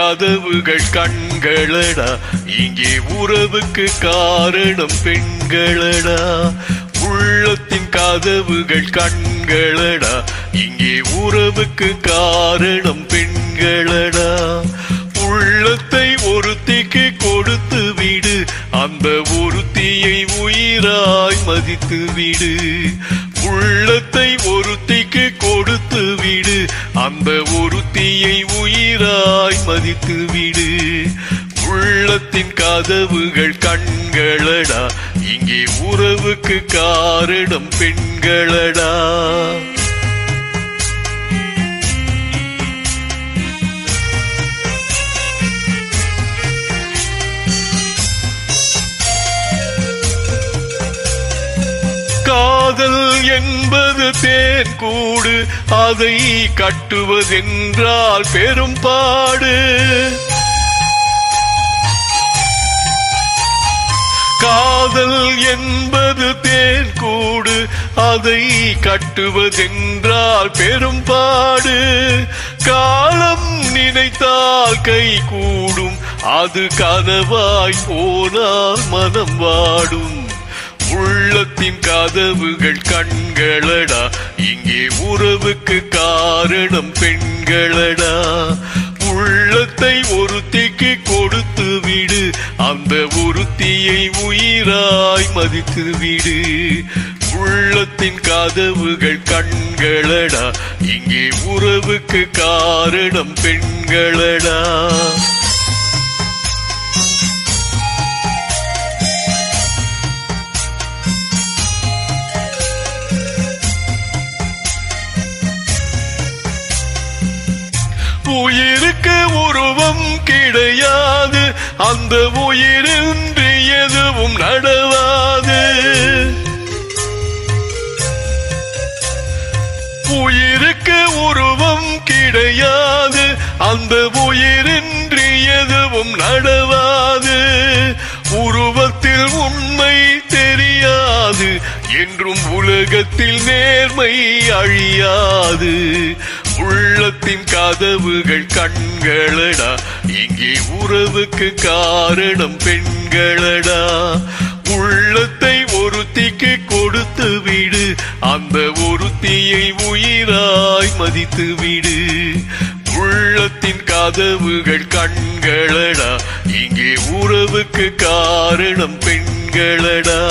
கதவுகள் கண்களடா, இங்கே உறவுக்கு காரணம் பெண்களடா. உள்ளத்தின் கதவுகள் கண்களடா, இங்கே உறவுக்கு காரணம் பெண்களடா. உள்ளத்தை ஒருத்திக்கு கொடுத்து விடு, அந்த ஒருத்தியை உயிராய் மதித்து விடு. உள்ளத்தை ஒருத்திக்கு கொடுத்து விடு, அந்த ஒருத்தியை உயிராய் மதித்து விடு. உள்ளத்தின் கதவுகள் கண்களடா, இங்கே உறவுக்கு காரணம் பெண்களடா. காதல் என்பது தேன் கூடு, அதை கட்டுவதென்றால் பெரும்பாடு. காதல் என்பது தேன் கூடு, அதை கட்டுவதென்றால் பெரும்பாடு. காலம் நினைத்தால் கை கூடும், அது கனவாய் போனால் மனம் வாடும். உள்ளத்தின் கதவுகள் கண்களடா, இங்கே உறவுக்கு காரணம் பெண்களடா. உள்ளத்தை ஒருத்திக்கு கொடுத்து விடு, அந்த ஒருத்தியை உயிராய் மதித்து விடு. உள்ளத்தின் கதவுகள் கண்களடா, இங்கே உறவுக்கு காரணம் பெண்களடா. உயிருக்கு உருவம் கிடையாது, அந்த உயிரின்றி எதுவும் நடவாது. உயிருக்கு உருவம் கிடையாது, அந்த உயிரின்றி எதுவும் நடவாது. உருவத்தில் உண்மை தெரியாது, என்றும் உலகத்தில் நேர்மை அழியாது. உள்ளத்தின் கதவுகள் கண்களடா, இங்கே உறவுக்கு காரணம் பெண்களடா. உள்ளத்தை ஒருத்திக்கு கொடுத்து விடு, அந்த ஒருத்தியை உயிராய் மதித்து விடு. உள்ளத்தின் கதவுகள் கண்களடா, இங்கே உறவுக்கு காரணம் பெண்களடா.